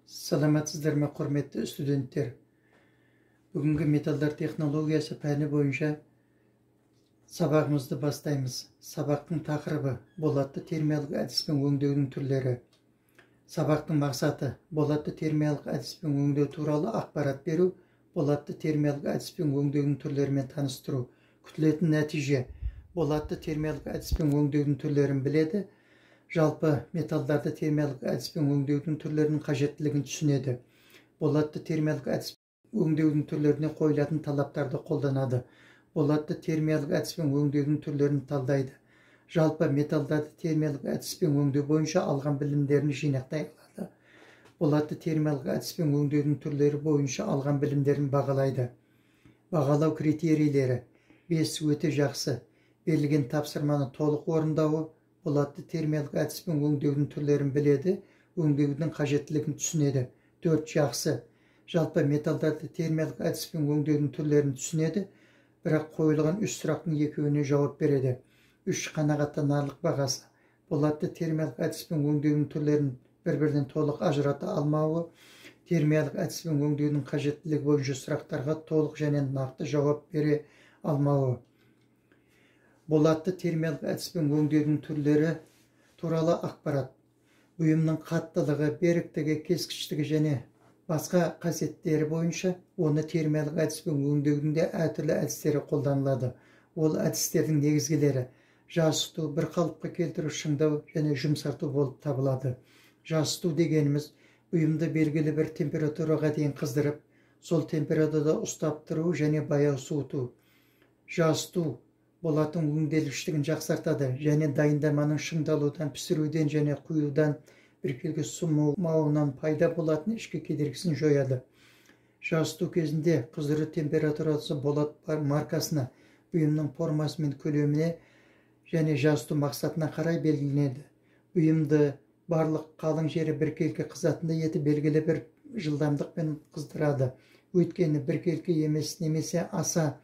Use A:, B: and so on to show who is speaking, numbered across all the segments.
A: Саламатсыздар ма, құрметті студенттер? Бүгінгі металдар технологиясы пәні бойынша сабағымызды бастаймыз. Сабақтың тақырыбы болатты термиялық әдіспен өңдеудің түрлері. Сабақтың мақсаты болатты термиялық әдіспен өңдеу туралы ақпарат беру, болатты термиялық әдіспен өңдеудің түрлерімен таныстыру. Күтілетін нәтиже: болатты термиялық әдіспен өңдеудің түрлерін біледі, жалпы металдарды термиялық әдіспен өңдеудің түрлерінің қажеттілігін түсінеді. Болатты термиялық әдіспен өңдеудің түрлеріне қойылатын талаптарды қолданады. Болатты термиялық әдіспен өңдеудің түрлерін талдайды. Жалпы металдарды термиялық әдіспен өңдеу бойынша алған білімдерін жинақтай алады. Болатты термиялық әдіспен өңдеудің түрлері бойынша алған білімдерін бағалайды. Бағалау критерийлері: 5 өте жақсы, берілген тапсырманы толық орындауы, болатты термиялық әдіспен өңдеудің түрлерін біледі, өңдеудің қажеттілігін түсінеді. 4 жақсы, жалпы металдарды термиялық әдіспен өңдеудің түрлерін түсінеді, бірақ қойылған 3 сұрақтың екеуіне жауап береді. 3 қанағаттанарлық бағасы: болатты термиялық әдіспен өңдеудің түрлерін бір-бірден толық ажырата алмауы, термиялық әдіспен өңдеудің қажеттілігі бойынша сұрақтарға толық және нақты жауап бере алмауы. Болатты термиялық әдіспен өңдеудің түрлері туралы ақпарат: бұйымның қаттылығы, беріктігі, кескіштігі және басқа қасиеттері бойынша оны термиялық әдіспен өңдеудің де әртүрлі әдістері қолданылады. Ол әдістердің негізгілері: жасыту, бір қалыпқа келтіру, шыңдау және жұмсарту болып табылады. Жасыту дегеніміз бұйымды белгілі бір температураға дейін қыздырып, сол температурада ұстап тұру және баяу суыту. Жасыту болаттың өңделгіштігін жақсартады және дайындаманың шыңдалудан, пісіруден және құюдан біркелкі сумауынан пайда болатын ішкі кедергісін жояды. Жасыту кезінде қыздыру температурасы болат маркасына, бұйымның формасы мен көлеміне және жасыту мақсатына қарай белгіленеді. Бұйымды барлық қалың жері біркелкі қызатында еті белгілі бір жылдамдықпен қыздырады. Өйткені біркелкі емес немесе аса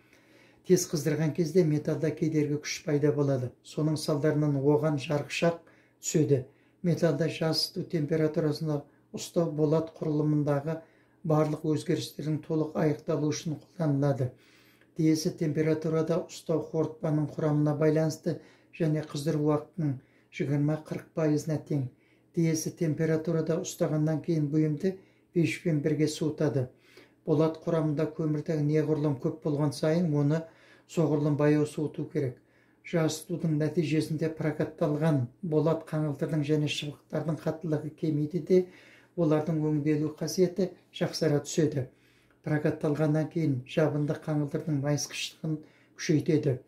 A: тез қыздырған кезде металда кедергі күш пайда болады. Соның салдарынан оған жарықшақ түседі. Металда жасыту температурасында ұстау болат құрылымындағы барлық өзгерістердің толық аяқталу үшін қолданылады. Тиісті температурада ұстау қорытпаның құрамына байланысты және қыздыру уақытының 20-40%-на тең. Тиісті температурада ұстағаннан кейін бұйымды пешпен бірге суытады. Болат құрамында көміртегі неғұрлым көп болған сайын оны соғұрлым баяу суыту керек. Жасытудың нәтижесінде прокатталған болат қаңылтырдың және шыбықтардың қаттылығы кемейді де олардың өңделу қасиеті жақсара түседі. Прокатталғаннан кейін жабынды қаңылтырдың майысқыштығын күшейтеді.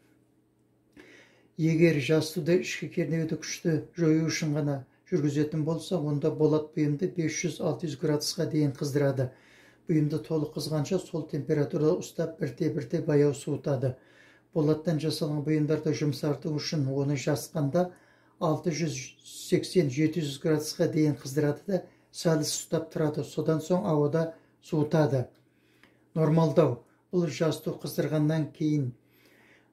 A: Егер жасытуды ішкі кернеуді күшті жою үшін ғана жүргізетін болса, онда болат бұйымды 500-600 градусқа дейін қыздырады. Бұйымды толық қызғанша сол температурада ұстап бірте-бірте баяу суытады. Болаттан жасалған бұйымдарды жұмсарту үшін оны жасқанда 680-700 градусқа дейін қыздырады да сәліз ұстап тұрады. Содан соң ауада суытады. Нормалдау: бұл жасыту қыздырғаннан кейін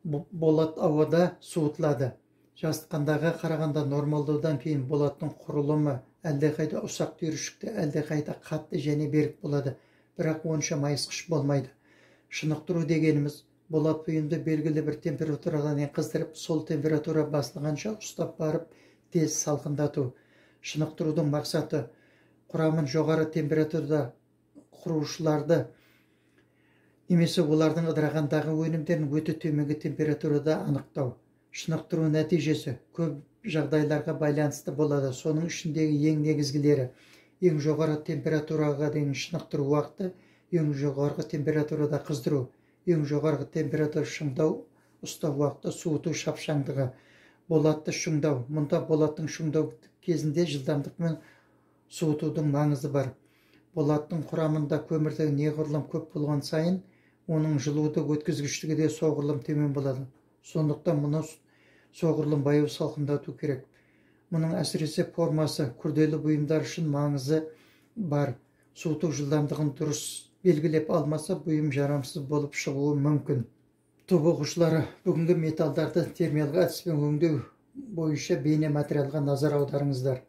A: болат ауада суытылады. Жасытқандағы қарағанда нормалдаудан кейін болаттың құрылымы әлдеқайда ұсақ түйіршікті, әлдеқайда қатты және берік болады, бірақ онша майысқыш болмайды. Шынықтыру дегеніміз болат бұйымды белгілі бір температураға дейін қыздырып, сол температура басылғанша ұстап барып тез салқындату. Шынықтырудың мақсаты құрамын жоғары температурада құрушыларды немесе олардың ыдырағандағы өнімдерін өте төменгі температурада анықтау. Шынықтыру нәтижесі көп жағдайларға байланысты болады. Соның ішіндегі ең негізгілері: ең жоғары температураға дейін шынықтыру уақыты, ең жоғарғы температурада қыздыру, ең жоғарғы температура шыңдау, ұстау уақыты, суыту шапшаңдығы. Болатты шыңдау: мұнда болаттың шыңдау кезінде жылдамдықпен суытудың маңызы бар. Болаттың құрамында көміртегі неғұрлым көп болған сайын, оның жылуды өткізгіштігі де соғұрлым төмен болады. Сондықтан мұны соғұрлым баяу салқындату керек. Мұның әсіресе формасы күрделі бұйымдар үшін маңызы бар. Суыту жылдамдығын дұрыс белгілеп алмаса, бұйым жарамсыз болып шығуы мүмкін. Топ оқушылары, бүгінгі металдарды термиялық әдіспен өңдеу бойынша бейне материалға назар аударыңыздар.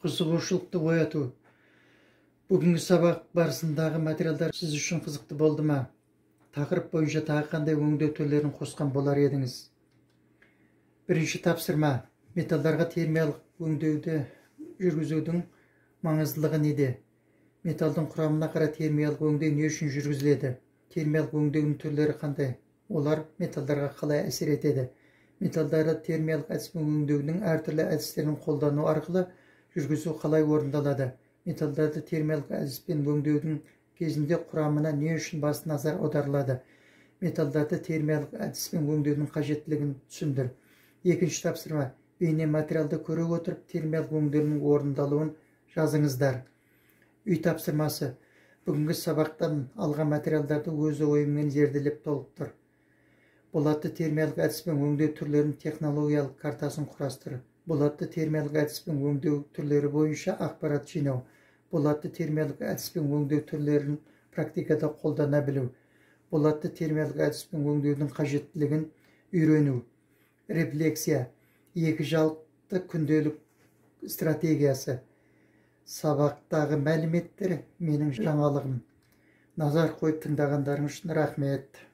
A: Қызығушылықты ояту. Бүгінгі сабақ барысындағы материалдар сіз үшін қызықты болды ма? Тақырып бойынша тағы қандай өңдеу түрлерін қосқан болар едіңіз? Бірінші тапсырма. Металдарға термиялық өңдеуді жүргізудің маңыздылығы неде? Металдың құрамына қарай термиялық өңдеу не үшін жүргізіледі? Термиялық өңдеудің түрлері қандай? Олар металдарға қалай әсер етеді? Металдарды термиялық әдіспен өңдеудің әртүрлі әдістерін қолдану арқылы жүргізу қалай орындалады? Металдарды термиялық әдіспен өңдеудің кезінде құрамына не үшін басты назар аударылады? Металдарды термиялық әдіспен өңдеудің қажеттілігін түсіндір. Екінші тапсырма. Бейне материалды көре отырып термиялық өңдеудің орындалуын жазыңыздар. Үй тапсырмасы. Бүгінгі сабақтан алған материалдарды өз ойымен зерделеп толықтыр. Болатты термиялық әдіспен өңдеу түрлерінің технологиялық картасын құрастыр. Болатты термиялық әдіспен өңдеу түрлері бойынша ақпарат жинау. Болатты термиялық әдіспен өңдеу түрлерін практикада қолдана білу. Болатты термиялық әдіспен өңдеудің қажеттілігін үйрену. Рефлексия. Екі жалпы күнделік стратегиясы. Сабақтағы мәліметтер менің жаңалығым. Назар қойып тыңдағандарыңыз үшін рахмет.